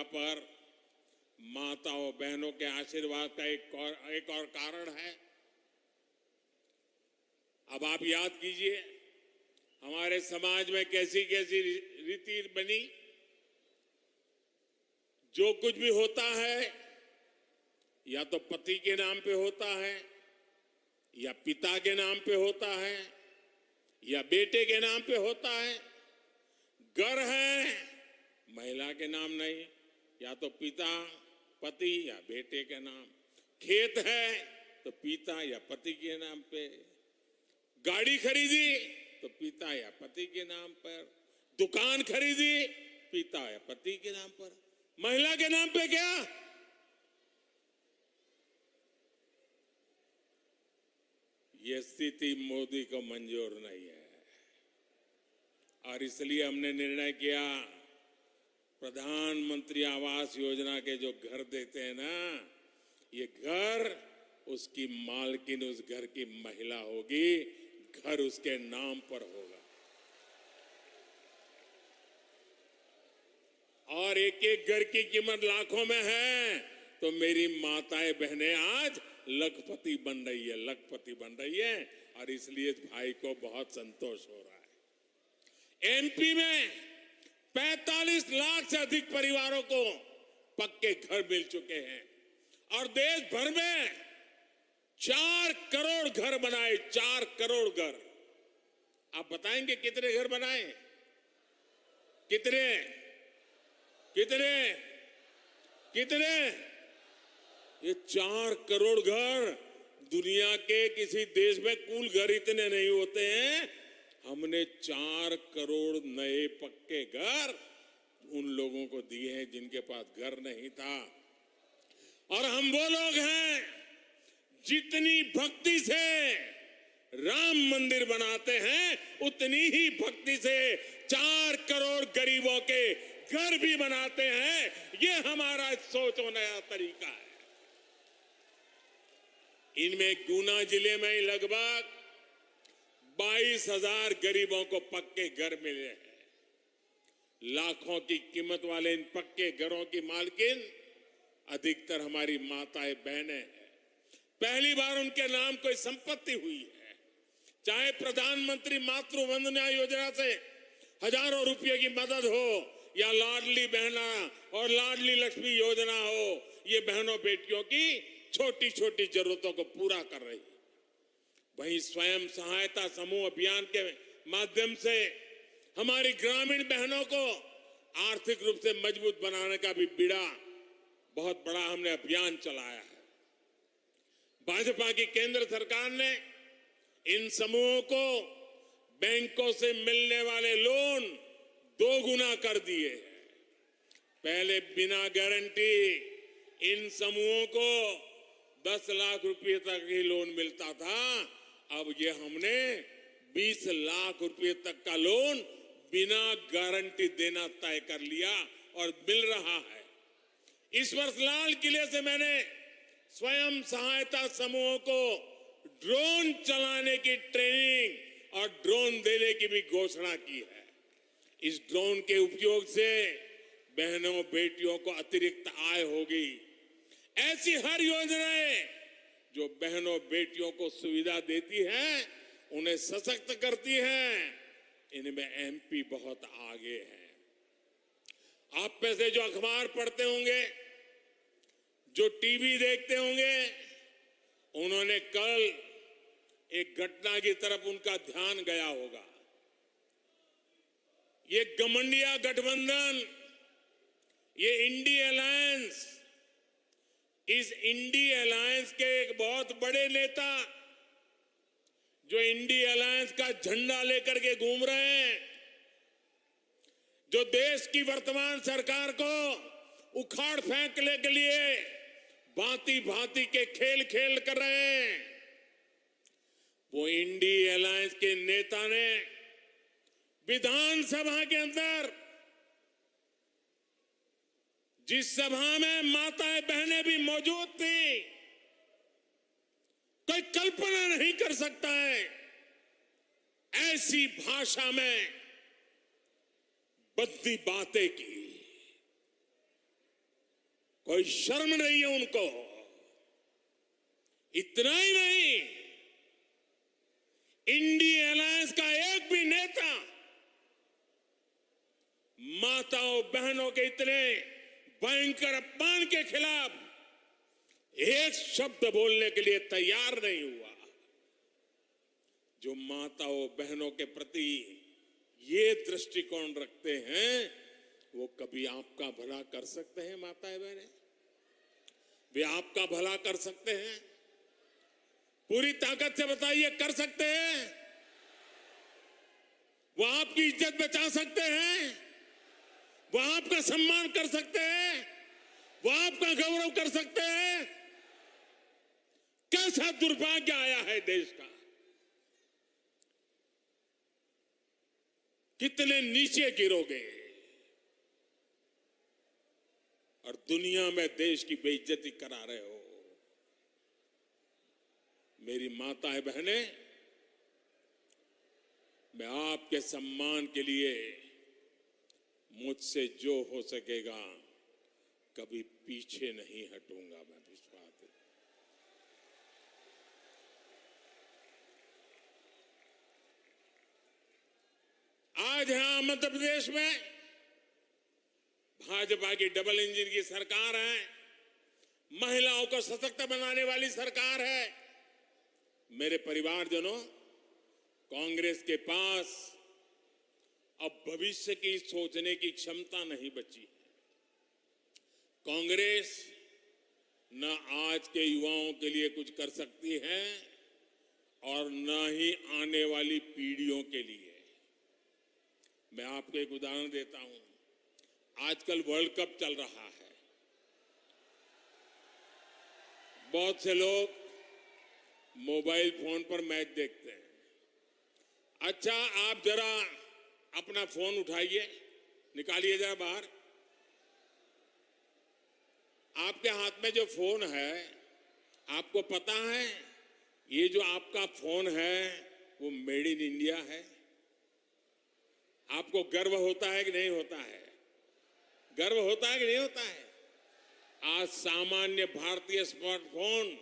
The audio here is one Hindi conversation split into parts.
पर माताओं बहनों के आशीर्वाद का एक और कारण है। अब आप याद कीजिए हमारे समाज में कैसी कैसी रीति बनी। जो कुछ भी होता है या तो पति के नाम पे होता है, या पिता के नाम पे होता है, या बेटे के नाम पे होता है। घर है महिला के नाम नहीं, या तो पिता पति या बेटे के नाम। खेत है तो पिता या पति के नाम पे। गाड़ी खरीदी तो पिता या पति के नाम पर। दुकान खरीदी पिता या पति के नाम पर। महिला के नाम पे क्या? यह स्थिति मोदी को मंजूर नहीं है और इसलिए हमने निर्णय किया प्रधानमंत्री आवास योजना के जो घर देते हैं ना, ये घर उसकी मालकिन उस घर की महिला होगी, घर उसके नाम पर होगा। और एक एक घर की कीमत लाखों में है, तो मेरी माताएं बहनें आज लखपति बन रही है, लखपति बन रही है। और इसलिए भाई को बहुत संतोष हो रहा है। एमपी में 45 लाख से अधिक परिवारों को पक्के घर मिल चुके हैं और देश भर में 4 करोड़ घर बनाए। 4 करोड़ घर। आप बताएंगे कितने घर बनाए? कितने कितने कितने? ये 4 करोड़ घर। दुनिया के किसी देश में कुल घर इतने नहीं होते हैं। हमने 4 करोड़ नए पक्के घर उन लोगों को दिए हैं जिनके पास घर नहीं था। और हम वो लोग हैं जितनी भक्ति से राम मंदिर बनाते हैं, उतनी ही भक्ति से 4 करोड़ गरीबों के घर भी बनाते हैं। ये हमारा सोच और नया तरीका है। इनमें गुना जिले में ही लगभग 22,000 गरीबों को पक्के घर मिले हैं। लाखों की कीमत वाले इन पक्के घरों की मालकिन अधिकतर हमारी माताएं बहनें हैं। पहली बार उनके नाम कोई संपत्ति हुई है। चाहे प्रधानमंत्री मातृ वंदना योजना से हजारों रुपये की मदद हो, या लाडली बहना और लाडली लक्ष्मी योजना हो, ये बहनों बेटियों की छोटी छोटी जरूरतों को पूरा कर रही है। वहीं स्वयं सहायता समूह अभियान के माध्यम से हमारी ग्रामीण बहनों को आर्थिक रूप से मजबूत बनाने का भी बीड़ा बहुत बड़ा हमने अभियान चलाया है। भाजपा की केंद्र सरकार ने इन समूहों को बैंकों से मिलने वाले लोन 2 गुना कर दिए हैं। पहले बिना गारंटी इन समूहों को 10 लाख रुपए तक ही लोन मिलता था। अब ये हमने 20 लाख रुपए तक का लोन बिना गारंटी देना तय कर लिया और मिल रहा है। इस वर्ष लाल किले से मैंने स्वयं सहायता समूहों को ड्रोन चलाने की ट्रेनिंग और ड्रोन देने की भी घोषणा की है। इस ड्रोन के उपयोग से बहनों बेटियों को अतिरिक्त आय होगी। ऐसी हर योजनाएं जो बहनों बेटियों को सुविधा देती हैं, उन्हें सशक्त करती हैं, इनमें एमपी बहुत आगे है। आप में से जो अखबार पढ़ते होंगे, जो टीवी देखते होंगे, उन्होंने कल एक घटना की तरफ उनका ध्यान गया होगा। ये गठबंधन गठबंधन, ये इंडी अलायंस, इस इंडी अलायंस के एक बहुत बड़े नेता जो इंडी अलायंस का झंडा लेकर के घूम रहे हैं, जो देश की वर्तमान सरकार को उखाड़ फेंकने के लिए भांति भांति के खेल खेल कर रहे हैं, वो इंडी अलायंस के नेता ने विधानसभा के अंदर, जिस सभा में माताएं बहनें भी मौजूद थी, कोई कल्पना नहीं कर सकता है ऐसी भाषा में बद्दी बातें की। कोई शर्म नहीं है उनको। इतना ही नहीं, इंडिया अलायंस का एक भी नेता माताओं बहनों के इतने भयंकर अपमान के खिलाफ एक शब्द बोलने के लिए तैयार नहीं हुआ। जो माताओं बहनों के प्रति ये दृष्टिकोण रखते हैं, वो कभी आपका भला कर सकते हैं? माताएं बहनें, वे आपका भला कर सकते हैं? पूरी ताकत से बताइए, कर सकते हैं? वो आपकी इज्जत बचा सकते हैं? वो आपका सम्मान कर सकते हैं? वो आपका गौरव कर सकते हैं? कैसा दुर्भाग्य आया है देश का! कितने नीचे गिरोगे और दुनिया में देश की बेइज्जती करा रहे हो। मेरी माताएं बहनें, मैं आपके सम्मान के लिए मुझसे जो हो सकेगा कभी पीछे नहीं हटूंगा। मैं विश्वास है। आज यहां मध्य प्रदेश में भाजपा की डबल इंजन की सरकार है, महिलाओं को सशक्त बनाने वाली सरकार है। मेरे परिवारजनों, कांग्रेस के पास अब भविष्य की सोचने की क्षमता नहीं बची। कांग्रेस न आज के युवाओं के लिए कुछ कर सकती है और न ही आने वाली पीढ़ियों के लिए। मैं आपको एक उदाहरण देता हूं। आजकल वर्ल्ड कप चल रहा है। बहुत से लोग मोबाइल फोन पर मैच देखते हैं। अच्छा, आप जरा अपना फोन उठाइए, निकालिए जरा बाहर। आपके हाथ में जो फोन है, आपको पता है ये जो आपका फोन है वो मेड इन इंडिया है? आपको गर्व होता है कि नहीं होता है? गर्व होता है कि नहीं होता है? आज सामान्य भारतीय स्मार्टफोन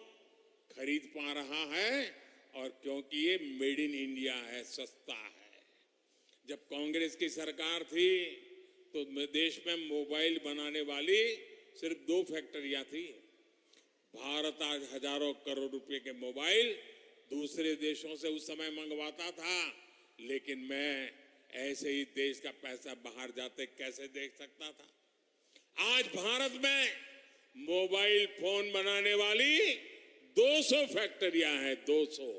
खरीद पा रहा है, और क्योंकि ये मेड इन इंडिया है, सस्ता है। जब कांग्रेस की सरकार थी तो देश में मोबाइल बनाने वाली सिर्फ 2 फैक्ट्रियां थी। भारत आज हजारों करोड़ रुपए के मोबाइल दूसरे देशों से उस समय मंगवाता था, लेकिन मैं ऐसे ही देश का पैसा बाहर जाते कैसे देख सकता था? आज भारत में मोबाइल फोन बनाने वाली 200 फैक्ट्रियां हैं, 200।